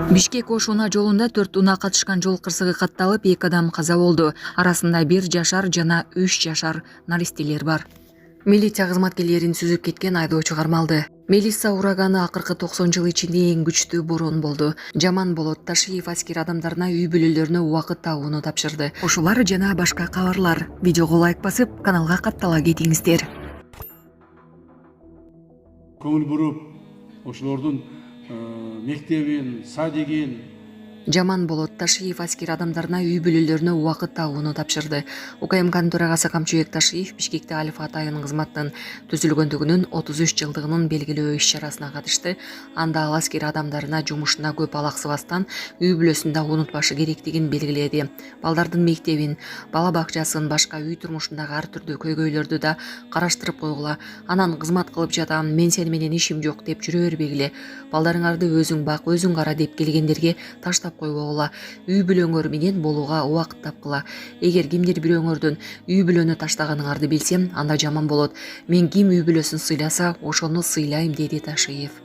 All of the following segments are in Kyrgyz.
Бишкек-Ош унаа жолунда 4 унаа катышкан жол кырсыгы катталып, 2 адам каза болду. Арасында 1 жашар жана 3 жашар наристелер бар. Милиция кызматкерлерин сүзүп кеткен айдоочу кармалды. Мелисса ураганы акыркы 90 жыл ичинде эң күчтүү бороон болду. Жаман болот Ташиев аскер адамдарына үй бүлөлөрүнө убакыт табууну тапшырды. Ушулар жана башка кабарлар. Видеого лайк басып, каналга каттала кетиңиздер. Көңүл буруп, ошолордун мектебин, садигин Жаман болот Ташиев аскер адамдарына үй бүлөлөрүнө убакыт табууну тапшырды. УКМКнын төрагасы Камчыбек Ташиев Бишкекте Алиф Атайын кызматтын түзүлгөндүгүнүн 33 жылдыгынын белгилөө иш-чарасына катышты. Анда ал аскер адамдарына жумушуна көп алаксыбастан үй бүлөсүндө унутпашы керектигин белгиледи. Балдардын мектебин, бала бакчасын, башка үй турмушундагы ар түрдүү көйгөйлөрдү да караштырып койгула. Анан кызмат кылып жатам, мен сени менен ишим жок деп жүрө бербегиле. Балдарыңарды өзүң бак, өзүң кара деп келгендерге таштап койбогула. Үй бүлөңөр менен болууга убакыт тапкыла. Эгер кимдир бирөөңөрдүн үй бүлөнү таштаганыңарды билсем, анда жаман болот. Мен ким үй бүлөсүн сыйласа, ошону сыйлайм, деди Ташиев.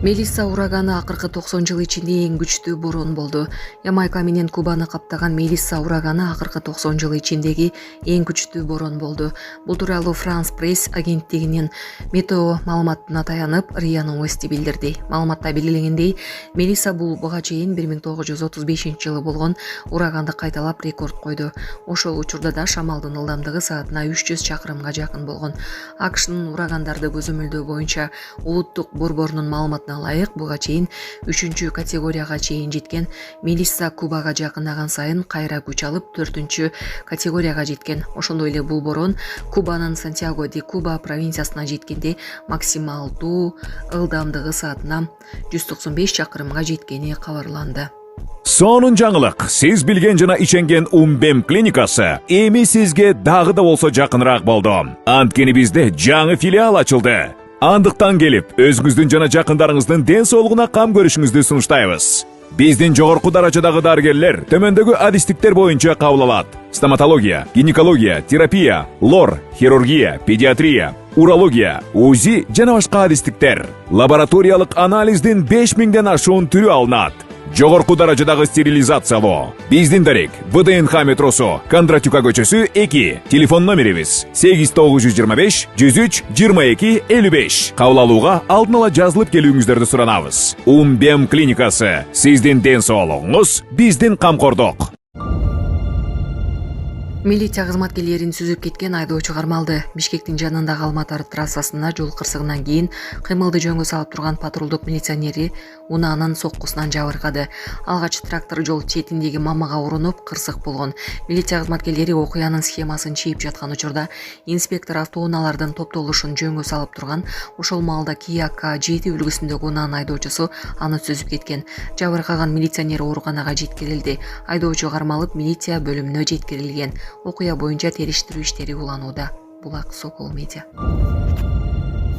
Мелисса ураганы акыркы 90 жыл ичинде эң күчтүү бороон болду. Ямайка менен Кубаны каптаган Мелисса ураганы акыркы 90 жыл ичиндеги эң күчтүү бороон болду. Бул тууралуу France Press агенттигинин метео маалыматына таянып, РИА Новости билдирди. Маалыматта белгиленгендей, Мелисса бул буга чейин 1935-жылы болгон ураганды кайталап рекорд койду. Ошол учурда да шамалдын ылдамдыгы саатына 300 чакырымга жакын болгон. АКШнын урагандарды көзөмөлдөө боюнча улуттук борборунун маалыматына ылайык буга чейин 3 категорияга чейин жеткен Мелисса Кубага жакындаган сайын кайра күч алып 4 категорияга жеткен. Ошондой эле бул бороон Кубанын Сантьяго де Куба провинциясына жеткенде максималдуу ылдамдыгы саатына 195 чакырымга жеткени кабарланды. Сонун жаңылык. Сиз билген жана ишенген Умбем клиникасы эми сизге дагы да болсо жакыныраак болду. Анткени бизде жаңы филиал ачылды. Андыктан келип, өзүңүздүн жана жакындарыңыздын ден соолугуна кам көрүшүңүздү сунуштайбыз. Биздин жогорку даражадагы дарыгерлер төмөндөгү адистиктер боюнча кабыл алат. Стоматология, гинекология, терапия, лор, хирургия, педиатрия, урология, УЗИ жана башка адистиктер. Лабораториялык анализдин 5000ден ашуун түрү алынат. Жогорку даражадагы стерилизациялоо. Биздин дарек ВДНХ метросу, Кондратюка көчөсү 2. Телефон номерибиз 8925 103 22 55. Кабыл алууга алдын ала жазылып келүүңүздөрдү суранабыз. Умбем клиникасы. Сиздин ден соолугуңуз, биздин камкордук. Милиция кызматкерлерин сүзүп кеткен айдоочу кармалды. Бишкектин жанындагы Алматы трассасында жол кырсыгынан кийин кыймылды жөнгө салып турган патрулдук милиционери унаанын соккусунан жабыркады. Алгач трактор жол четиндеги мамага урунуп кырсык болгон. Милиция кызматкерлери окуянын схемасын чийип жаткан учурда инспектор автоунаалардын топтолушун жөнгө салып турган. Ошол маалда Kia K7 үлгүсүндөгү унаанын айдоочусу аны сүзүп кеткен. Жабыркаган милиционер ооруканага жеткирилди. Айдоочу кармалып милиция бөлүмүнө жеткирилген. Окуя боюнча териштирүү иштери уланууда. Булак Сокол Медиа.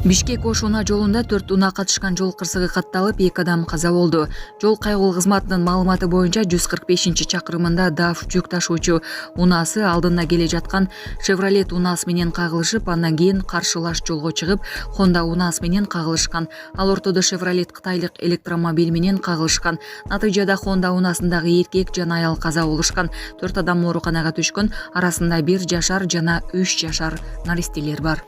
Бишкек-Ош унаа жолунда 4 унаа катышкан жол кырсыгы катталып, 2 адам каза болду. Жол кайгыл кызматынын маалыматы боюнча 145-чакырымында DAF жүк ташуучу унаасы алдына келе жаткан Chevrolet унаасы менен кагылышып, андан кийин каршылаш жолго чыгып, Honda унаасы менен кагылышкан. Ал ортодо Chevrolet кытайлык электромобиль менен кагылышкан. Натыйжада Honda унаасындагы эркек жана аял каза болушкан. 4 адам ооруканага түшкөн. Арасында 1 жашар жана 3 жашар наристелер бар.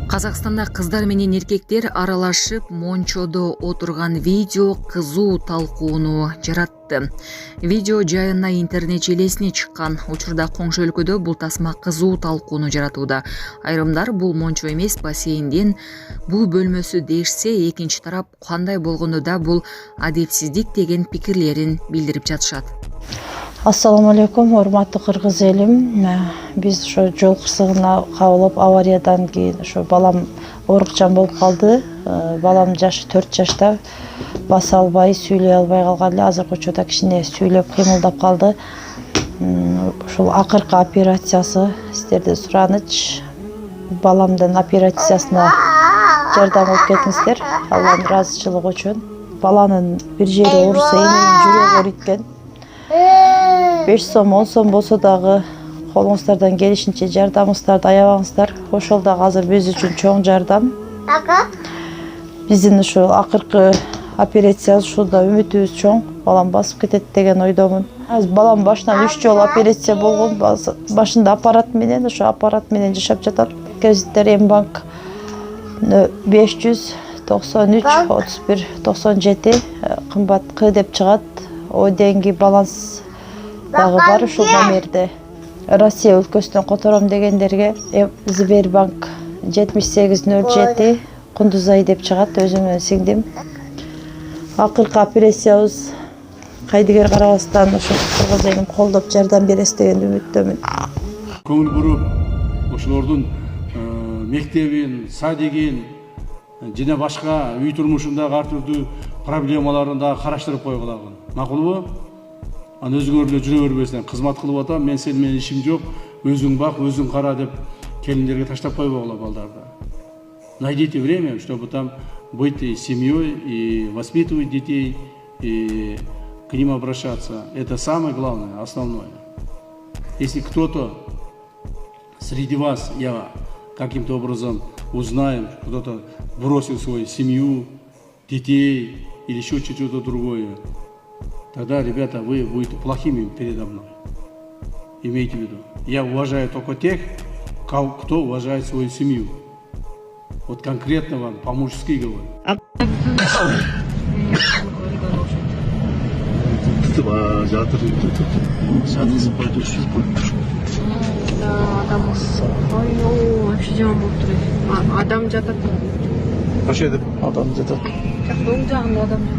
Казакстанда кыздар менен эркектер аралашып мончодо отурган видео кызуу талкууну жаратты. Видео жайына интернет желесине чыккан. Учурда коңшу өлкөдө бул тасма кызуу талкууну жаратууда. Айрымдар бул мончо эмес, бассейндин бул бөлмөсү дешсе, экинчи тарап кандай болгондо да бул адепсиздик деген пикирлерин билдирип жатышат. Ассаламу алейкум, урматтуу кыргыз элим. Биз ошо жол кырсыгына кабылып, авариядан кийин ошо балам оорукчан болуп калды. Балам жашы 4 жашта, баса албай, сүйлөй албай калган эле. Азыркы учурда кичине сүйлөп кыймылдап калды. Ушул акыркы операциясы сиздерден сураныч. баламдын операциясына жардам алып кетиңиздер. Алланын ыраазычылыгы үчүн. Баланын бир жери ооруса, эненин жүрөгү ооруйт 5 сом, 10 сом болсо дагы колуңуздардан келишинче жардамыңыздарды аябаңыздар. Ошол дагы азыр биз үчүн чоң жардам. Биздин ушул акыркы операциябыз ушулда үмүтүбүз чоң. Балам басып кетет деген ойдомун. Азыр балам башынан 3 жолу операция болгон. Башында аппарат менен, ошо аппарат менен жашап жатат. Кредиттер Мбанк 593 31 97 кымбат К деп чыгат. О деньги баланс дагы бар ушул номерде. Россия өлкөсүнөн котором дегендерге Сбербанк 7807 Кундузай деп чыгат, өзүм менен сиңдим. Акыркы операциябыз кайдыгер карабастан ошо кыргыз элин колдоп жардам бересиз деген үмүттөмүн. Көңүл буруп, ошолордун мектебин, садигин жана башка үй турмушундагы ар түрдүү проблемаларын да караштырып койгулагын. Макулбу? Аны өзгөр эле жүрө бербесин. Кызмат кылып атам, мен сен менен ишим жок, өзүң бак, өзүң кара деп келиндерге таштап койбогула балдарды. Найдите время, чтобы там быть и семьей, и воспитывать детей, и к ним обращаться. Это самое главное, основное. Если кто-то среди вас, я каким-то образом узнаю, кто-то бросил свою семью, детей или еще что-то другое, тогда, ребята, вы будете плохими передо мной. Имейте в виду. Я уважаю только тех, кто уважает свою семью. Вот конкретно вам, по-мужски говорю. Адам жатат. Кашеде адам жатат. Оң жагында адам жатат.